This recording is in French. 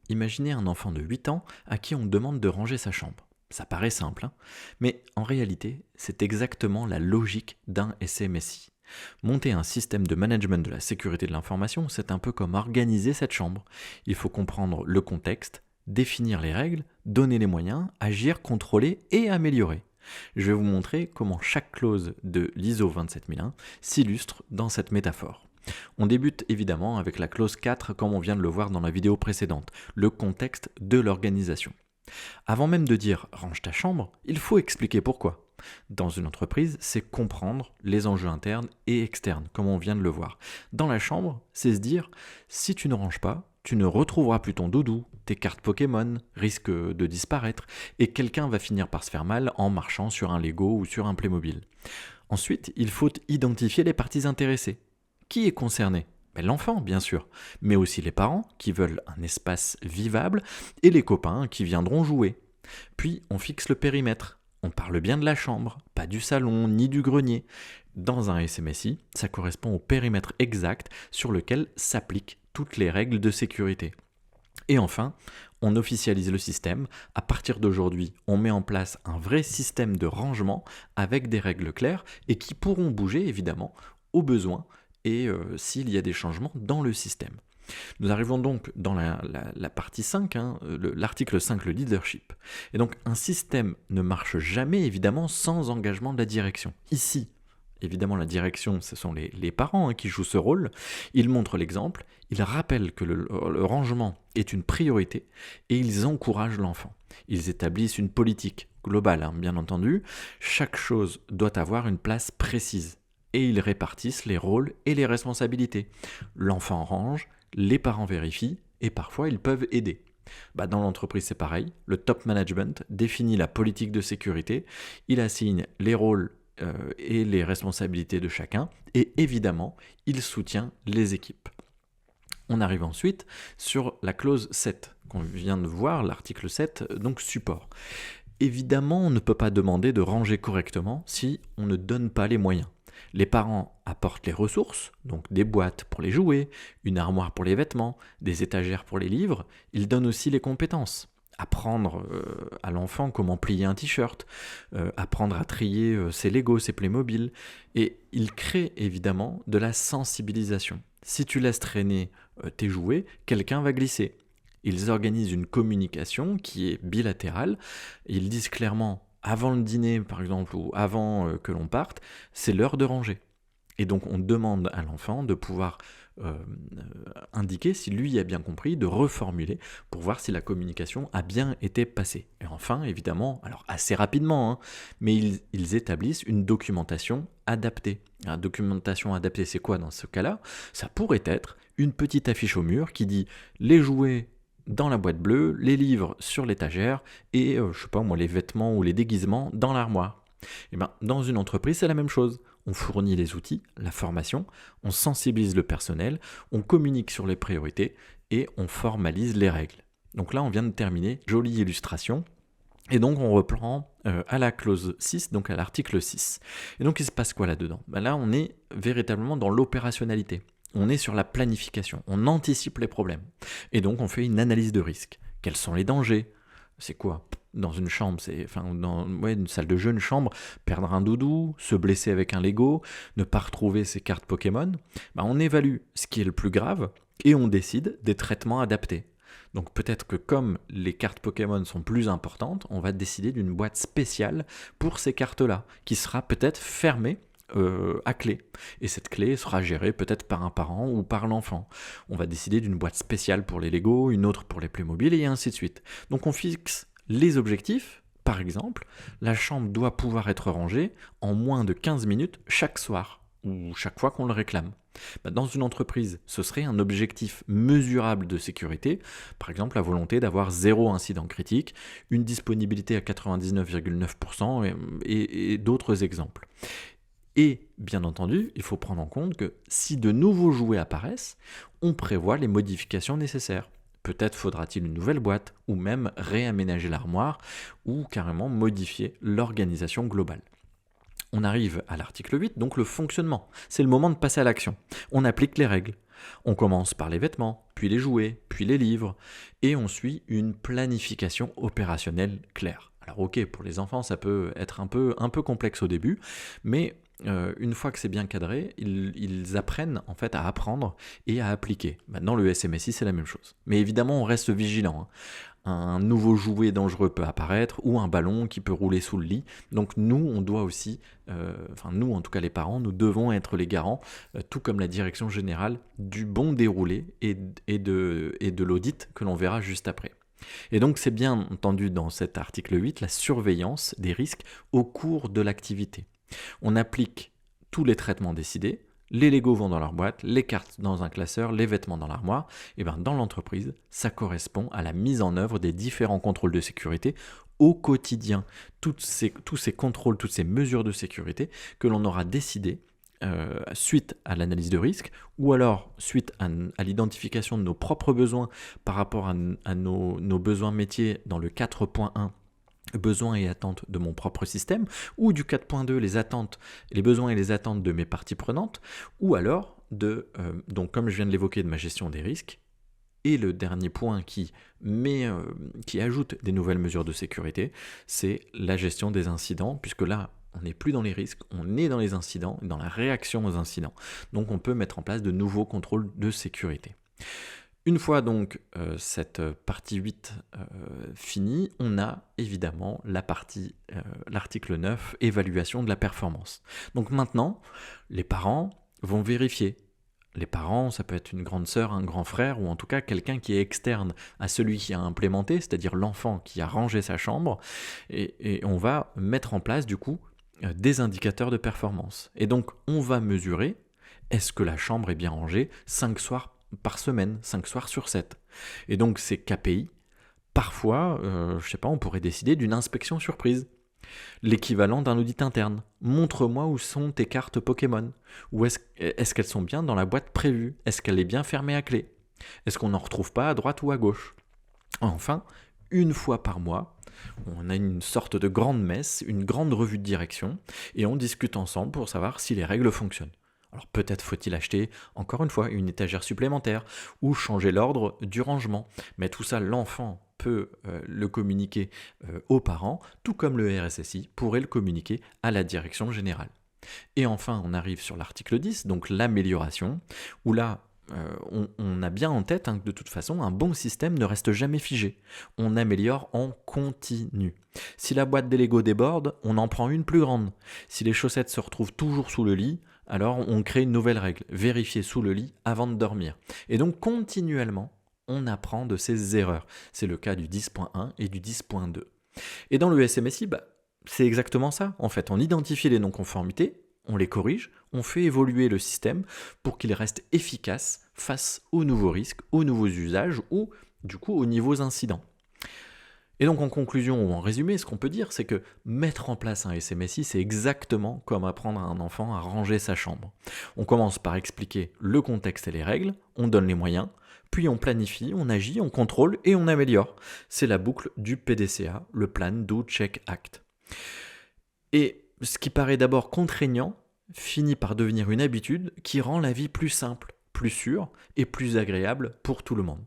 Imaginez un enfant de 8 ans à qui on demande de ranger sa chambre. Ça paraît simple, hein, mais en réalité, c'est exactement la logique d'un SMSI. Monter un système de management de la sécurité de l'information, c'est un peu comme organiser cette chambre. Il faut comprendre le contexte, définir les règles, donner les moyens, agir, contrôler et améliorer. Je vais vous montrer comment chaque clause de l'ISO 27001 s'illustre dans cette métaphore. On débute évidemment avec la clause 4 comme on vient de le voir dans la vidéo précédente, le contexte de l'organisation. Avant même de dire range ta chambre, il faut expliquer pourquoi. Dans une entreprise, c'est comprendre les enjeux internes et externes, comme on vient de le voir. Dans la chambre, c'est se dire, si tu ne ranges pas, tu ne retrouveras plus ton doudou, tes cartes Pokémon risquent de disparaître, et quelqu'un va finir par se faire mal en marchant sur un Lego ou sur un Playmobil. Ensuite, il faut identifier les parties intéressées. Qui est concerné ? L'enfant, bien sûr, mais aussi les parents qui veulent un espace vivable et les copains qui viendront jouer. Puis on fixe le périmètre. On parle bien de la chambre, pas du salon ni du grenier. Dans un SMSI, ça correspond au périmètre exact sur lequel s'appliquent toutes les règles de sécurité. Et enfin, on officialise le système. À partir d'aujourd'hui, on met en place un vrai système de rangement avec des règles claires et qui pourront bouger évidemment au besoin et s'il y a des changements dans le système. Nous arrivons donc dans la partie 5, l'article 5, le leadership. Et donc un système ne marche jamais évidemment sans engagement de la direction. Ici, évidemment la direction, ce sont les parents qui jouent ce rôle. Ils montrent l'exemple, ils rappellent que le rangement est une priorité et ils encouragent l'enfant. Ils établissent une politique globale, bien entendu. Chaque chose doit avoir une place précise. Et ils répartissent les rôles et les responsabilités. L'enfant range, les parents vérifient, et parfois ils peuvent aider. Dans l'entreprise c'est pareil, le top management définit la politique de sécurité, il assigne les rôles et les responsabilités de chacun, et évidemment, il soutient les équipes. On arrive ensuite sur la clause 7, qu'on vient de voir, l'article 7, donc support. Évidemment, on ne peut pas demander de ranger correctement si on ne donne pas les moyens. Les parents apportent les ressources, donc des boîtes pour les jouets, une armoire pour les vêtements, des étagères pour les livres. Ils donnent aussi les compétences. Apprendre à l'enfant comment plier un t-shirt, apprendre à trier ses Legos, ses Playmobil. Et ils créent évidemment de la sensibilisation. Si tu laisses traîner tes jouets, quelqu'un va glisser. Ils organisent une communication qui est bilatérale. Ils disent clairement avant le dîner par exemple ou avant que l'on parte, c'est l'heure de ranger. Et donc on demande à l'enfant de pouvoir indiquer si lui a bien compris, de reformuler pour voir si la communication a bien été passée. Et enfin, évidemment, alors assez rapidement, mais ils établissent une documentation adaptée. La documentation adaptée, c'est quoi dans ce cas-là ? Ça pourrait être une petite affiche au mur qui dit les jouets dans la boîte bleue, les livres sur l'étagère et, les vêtements ou les déguisements dans l'armoire. Et dans une entreprise, c'est la même chose. On fournit les outils, la formation, on sensibilise le personnel, on communique sur les priorités et on formalise les règles. Donc là, on vient de terminer, jolie illustration. Et donc, on reprend à la clause 6, donc à l'article 6. Et donc, il se passe quoi là-dedans ? Là, on est véritablement dans l'opérationnalité. On est sur la planification, on anticipe les problèmes. Et donc on fait une analyse de risque. Quels sont les dangers ? C'est quoi ? Dans une chambre, dans une salle de jeu, une chambre, perdre un doudou, se blesser avec un Lego, ne pas retrouver ses cartes Pokémon. On évalue ce qui est le plus grave et on décide des traitements adaptés. Donc peut-être que comme les cartes Pokémon sont plus importantes, on va décider d'une boîte spéciale pour ces cartes-là, qui sera peut-être fermée à clé. Et cette clé sera gérée peut-être par un parent ou par l'enfant. On va décider d'une boîte spéciale pour les Lego, une autre pour les Playmobil et ainsi de suite. Donc on fixe les objectifs. Par exemple, la chambre doit pouvoir être rangée en moins de 15 minutes chaque soir ou chaque fois qu'on le réclame. Dans une entreprise, ce serait un objectif mesurable de sécurité, par exemple la volonté d'avoir 0 incident critique, une disponibilité à 99,9% et d'autres exemples. Et bien entendu, il faut prendre en compte que si de nouveaux jouets apparaissent, on prévoit les modifications nécessaires. Peut-être faudra-t-il une nouvelle boîte, ou même réaménager l'armoire, ou carrément modifier l'organisation globale. On arrive à l'article 8, donc le fonctionnement. C'est le moment de passer à l'action. On applique les règles. On commence par les vêtements, puis les jouets, puis les livres, et on suit une planification opérationnelle claire. Alors ok, pour les enfants, ça peut être un peu complexe au début, mais une fois que c'est bien cadré, ils apprennent en fait à apprendre et à appliquer. Maintenant, le SMSI, c'est la même chose. Mais évidemment, on reste vigilant, hein. Un nouveau jouet dangereux peut apparaître ou un ballon qui peut rouler sous le lit. Donc nous, on doit aussi, nous en tout cas les parents, nous devons être les garants, tout comme la direction générale, du bon déroulé et de l'audit que l'on verra juste après. Et donc c'est bien entendu dans cet article 8 la surveillance des risques au cours de l'activité. On applique tous les traitements décidés, les Legos vont dans leur boîte, les cartes dans un classeur, les vêtements dans l'armoire. Et bien dans l'entreprise, ça correspond à la mise en œuvre des différents contrôles de sécurité au quotidien. Tous ces contrôles, toutes ces mesures de sécurité que l'on aura décidées suite à l'analyse de risque ou alors suite à l'identification de nos propres besoins par rapport à nos besoins métiers dans le 4.1 besoins et attentes de mon propre système, ou du 4.2 les besoins et les attentes de mes parties prenantes, ou alors donc comme je viens de l'évoquer, de ma gestion des risques. Et le dernier point qui ajoute des nouvelles mesures de sécurité, c'est la gestion des incidents, puisque là, on n'est plus dans les risques, on est dans les incidents, dans la réaction aux incidents. Donc on peut mettre en place de nouveaux contrôles de sécurité. Une fois donc cette partie 8 finie, on a évidemment l'article 9, évaluation de la performance. Donc maintenant, les parents vont vérifier. Les parents, ça peut être une grande sœur, un grand frère, ou en tout cas quelqu'un qui est externe à celui qui a implémenté, c'est-à-dire l'enfant qui a rangé sa chambre, et on va mettre en place du coup des indicateurs de performance. Et donc on va mesurer, est-ce que la chambre est bien rangée 5 soirs par semaine, 5 soirs sur 7. Et donc ces KPI, parfois, on pourrait décider d'une inspection surprise. L'équivalent d'un audit interne. Montre-moi où sont tes cartes Pokémon. Ou est-ce qu'elles sont bien dans la boîte prévue? Est-ce qu'elle est bien fermée à clé? Est-ce qu'on n'en retrouve pas à droite ou à gauche? Enfin, une fois par mois, on a une sorte de grande messe, une grande revue de direction, et on discute ensemble pour savoir si les règles fonctionnent. Alors peut-être faut-il acheter, encore une fois, une étagère supplémentaire ou changer l'ordre du rangement. Mais tout ça, l'enfant peut le communiquer aux parents, tout comme le RSSI pourrait le communiquer à la direction générale. Et enfin, on arrive sur l'article 10, donc l'amélioration, où là, on a bien en tête que de toute façon, un bon système ne reste jamais figé. On améliore en continu. Si la boîte des Lego déborde, on en prend une plus grande. Si les chaussettes se retrouvent toujours sous le lit, alors on crée une nouvelle règle, vérifier sous le lit avant de dormir. Et donc continuellement, on apprend de ses erreurs. C'est le cas du 10.1 et du 10.2. Et dans le SMSI, c'est exactement ça. En fait, on identifie les non-conformités, on les corrige, on fait évoluer le système pour qu'il reste efficace face aux nouveaux risques, aux nouveaux usages ou du coup aux nouveaux incidents. Et donc en conclusion ou en résumé, ce qu'on peut dire, c'est que mettre en place un SMSI, c'est exactement comme apprendre à un enfant à ranger sa chambre. On commence par expliquer le contexte et les règles, on donne les moyens, puis on planifie, on agit, on contrôle et on améliore. C'est la boucle du PDCA, le Plan, Do, Check, Act. Et ce qui paraît d'abord contraignant finit par devenir une habitude qui rend la vie plus simple, plus sûre et plus agréable pour tout le monde.